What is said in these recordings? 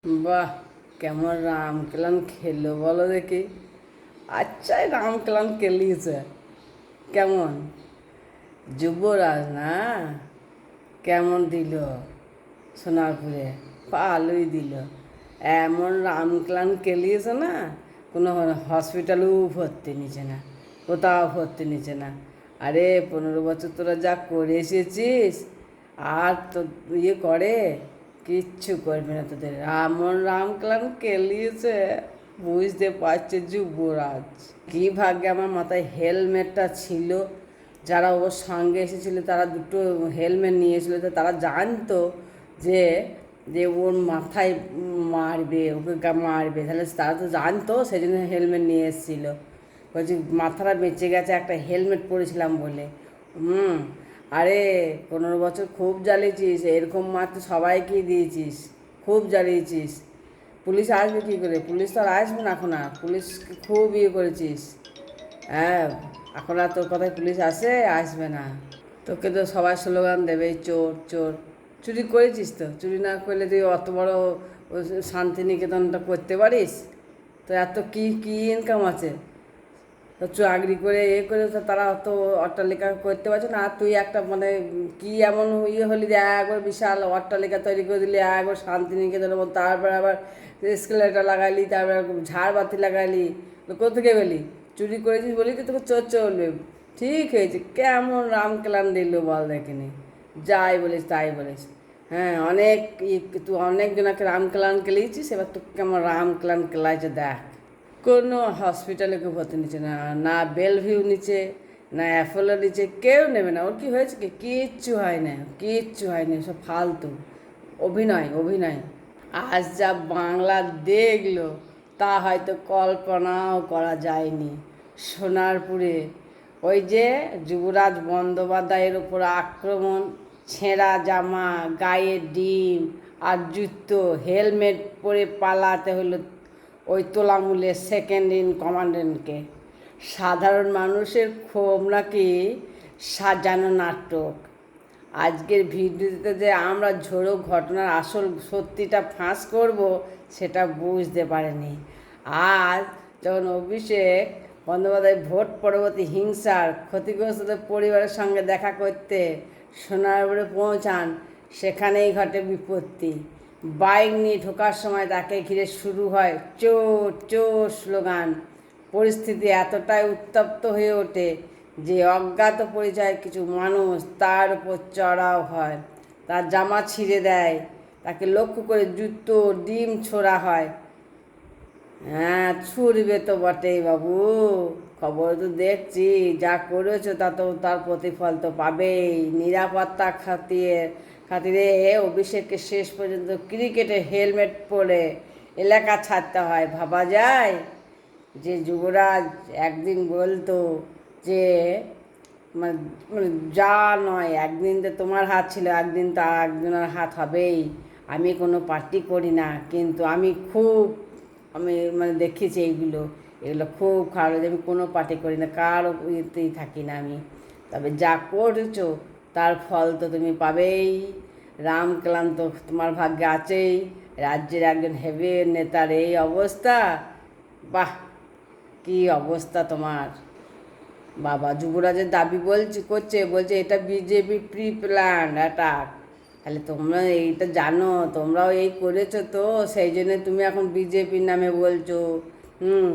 বাহ, কেমন রাম কেলান খেললো বলো দেখি। আচ্ছাই রাম কেলান খেলিয়েছে কেমন। যুবরাজ না, কেমন দিল সোনারপুরে, ভালোই দিল। এমন রাম কেলান খেলিয়েছে না, কোনো হসপিটালেও ভর্তি নিচ্ছে না, কোথাও ভর্তি নিচ্ছে না। আরে 15 বছর তোরা যা করে এসেছিস, আর তো ইয়ে করে কিচ্ছু করবে না তোদের। এমন রাম কেলান খেলিয়েছে, বুঝতে পারছে যুবরাজ। কী ভাগ্যে আমার মাথায় হেলমেটটা ছিল। যারা ওর সঙ্গে এসেছিলো তারা দুটো হেলমেট নিয়ে এসেছিলো, তো তারা জানতো যে যে ওর মাথায় মারবে, ওকে মারবে, তাহলে তারা তো জানতো, সেই জন্য হেলমেট নিয়ে এসেছিলো। বলছি মাথাটা বেঁচে গেছে একটা হেলমেট পরেছিলাম বলে। হুম। আরে 15 বছর খুব জ্বালিয়েছিস, এরকম মার তো সবাইকেই দিয়েছিস, খুব জ্বালিয়েছিস। পুলিশ আসবে কী করে? পুলিশ তো আর আসবে না এখন, আর পুলিশকে খুব ইয়ে করেছিস। হ্যাঁ, এখন আর তোর কথায় পুলিশ আসবে না। তোকে তো সবাই স্লোগান দেবে, চোর চোর। চুরি করেছিস তো, চুরি না করলে তুই অত বড় শান্তিনিকেতনটা করতে পারিস? তো এত কী কী ইনকাম আছে? তো চাকরি করে করে তো তারা অত অট্টালিকা করতে পারছে না, আর তুই একটা মানে কি এমন ইয়ে হলি যে একবার বিশাল অট্টালিকা তৈরি করে দিলি, একবার শান্তিনিকেতনের মতো, তারপরে আবার স্কেলেটার লাগাইলি, তারপরে ঝাড়বাতি লাগাইলি। তো কোথেকে পেলি? চুরি করেছিস বলি কি তোকে চোর চলবে? ঠিক হয়েছে, কেমন রাম কেলান দিল বল দেখিনি। যাই বলিস তাই বলিস। হ্যাঁ, অনেক তুই অনেকজনকে রাম কেলান কেলিয়েছিস, এবার তোকে কেমন রাম কেলান কেলাইছে দেখ। কোনো হসপিটালে কেউ ভর্তি নিচ্ছে না, না বেলভিউ নিচ্ছে, না অ্যাপোলো নিচ্ছে, কেউ নেবে না। ওর কি হয়েছে কি? কিচ্ছু হয় না, কিচ্ছু হয়নি, সব ফালতু অভিনয় অভিনয়। আজ যা বাংলা দেখলো তা হয়তো কল্পনাও করা যায়নি। সোনারপুরে ওই যে যুবরাজ বন্দ্যোপাধ্যায়ের ওপর আক্রমণ, ছেঁড়া জামা, গায়ে ডিম আর জুতো, হেলমেট পরে পালাতে হলো ওই তোলামূলের সেকেন্ড ইন কমান্ডেন্টকে। সাধারণ মানুষের ক্ষোভ নাকি সাজানো নাটক। আজকের ভিডিওতে যে আমরা ঝোড়ো ঘটনার আসল সত্যিটা ফাঁস করব, সেটা বুঝতে পারেনি। আজ যখন অভিষেক বন্দ্যোপাধ্যায় ভোট পরবর্তী হিংসার ক্ষতিগ্রস্তদের পরিবারের সঙ্গে দেখা করতে সোনারপুরে পৌঁছান, সেখানেই ঘটে বিপত্তি। বাইক নিয়ে ঢোকার সময় তাকে ঘিরে শুরু হয় চোর চোর স্লোগান। পরিস্থিতি এতটাই উত্তপ্ত হয়ে ওঠে যে অজ্ঞাত পরিচয় কিছু মানুষ তার উপর চড়াও হয়, তার জামা ছিঁড়ে দেয়, তাকে লক্ষ্য করে জুতো ডিম ছোড়া হয়। হ্যাঁ, ছুড়বে তো বটেই বাবু, খবর তো দেখছি, যা করেছো তা তো তার প্রতিফল তো পাবেই। নিরাপত্তা খাতিরে অভিষেককে শেষ পর্যন্ত ক্রিকেটের হেলমেট পরে এলাকা ছাড়তে হয়। ভাবা যায় যে যুবরাজ একদিন বলতো যে মানে মানে যা নয়, একদিন তো তোমার হাত ছিল, একদিন তো একজনের হাত হবেই। আমি কোনো পার্টি করি না, কিন্তু আমি মানে দেখেছি এইগুলো, এগুলো খুব খারাপ। আমি কোনো পার্টি করি না, কারো ইয়েতেই থাকি না আমি। তবে যা করেছো তার ফল তো তুমি পাবেই। রামক্লান্ত তোমার ভাগ্যে আছেই। রাজ্যের একজন হেভি নেতার এই অবস্থা, বাহ, কি অবস্থা তোমার। বাবা, যুবরাজের দাবি বলছে এটা বিজেপি প্রি প্ল্যান অ্যাটাক। তাহলে তোমরা এইটা জানো, তোমরাও এই করেছো তো, সেই জন্য তুমি এখন বিজেপির নামে বলছো। হুম।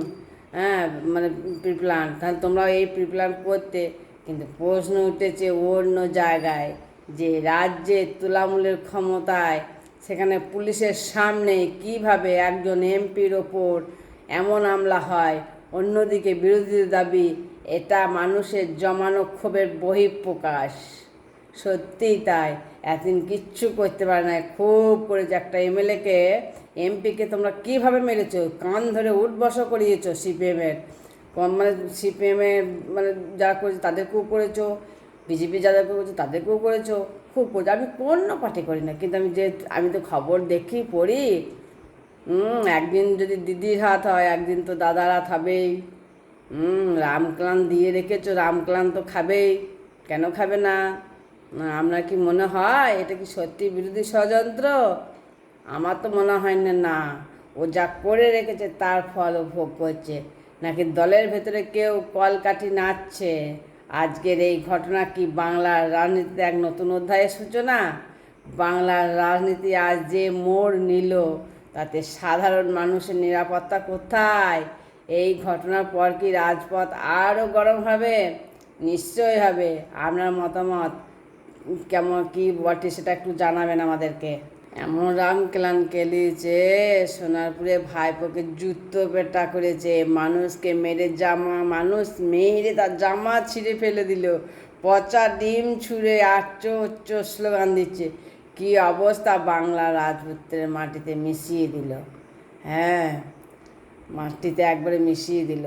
হ্যাঁ, মানে প্রি প্ল্যান, তাহলে তোমরাও এই প্রি প্ল্যান করতে। কিন্তু প্রশ্ন উঠেছে অন্য জায়গায়, যে রাজ্যের তৃণমূলের ক্ষমতায়, সেখানে পুলিশের সামনে কিভাবে একজন এমপির ওপর এমন হামলা হয়। অন্যদিকে বিরোধীদের দাবি এটা মানুষের জমানো ক্ষোভের বহিঃপ্রকাশ। সত্যিই তাই, এতদিন কিচ্ছু করতে পারে না, খুব করেছে। একটা এমপিকে তোমরা কীভাবে মেরেছো, কান ধরে উঠবসা করিয়েছো। সিপিএমের মানে সিপিএমের মানে যারা করেছে তাদেরকেও করেছো, বিজেপি যাদেরকে করেছো তাদেরকেও করেছো, খুব করেছো। আমি কোনো পার্টি করি না, কিন্তু আমি তো খবর দেখি পড়ি। একদিন যদি দিদির হাত হয়, একদিন তো দাদার হাত হবেই। রামক্লান দিয়ে রেখেছো, রামক্লান তো খাবেই, কেন খাবে না? আপনার কি মনে হয় এটা কি সত্যি বিরোধী ষড়যন্ত্র? আমার তো মনে হয় না না ও যা করে রেখেছে তার ফল ও ভোগ করছে, নাকি দলের ভেতরে কেউ কলকাঠি নাচছে। আজকের এই ঘটনা কি বাংলার রাজনীতিতে এক নতুন অধ্যায়ের সূচনা? বাংলার রাজনীতি আজ যে মোড় নিল, তাতে সাধারণ মানুষের নিরাপত্তা কোথায়? এই ঘটনার পর কি রাজপথ আরও গরম হবে? নিশ্চয়ই হবে। আপনার মতামত কেমন কি বটে সেটা একটু জানাবেন আমাদেরকে। এমন রাম কেলান কেলিয়েছে, সোনারপুরে ভাইপোকে জুতো পেটা করেছে, মানুষকে মেরে মানুষ মেরে তার জামা ছিঁড়ে ফেলে দিল, পচা ডিম ছুঁড়ে আচ্চো উচ্চ স্লোগান দিচ্ছে। কি অবস্থা! বাংলা রাজপুত্রের মাটিতে মিশিয়ে দিল। হ্যাঁ, মাটিতে একবারে মিশিয়ে দিল।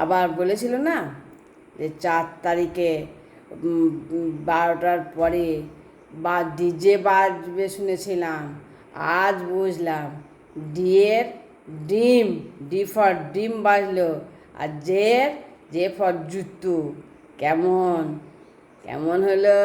আবার বলেছিল না যে 4 তারিখে 12টার পরে বা ডিজে বাজবে শুনেছিলাম, আজ বুঝলাম ডিয়ের ডিম, ডি ফর ডিম বাজলো, আর জে ফর জুতু। কেমন কেমন হলো?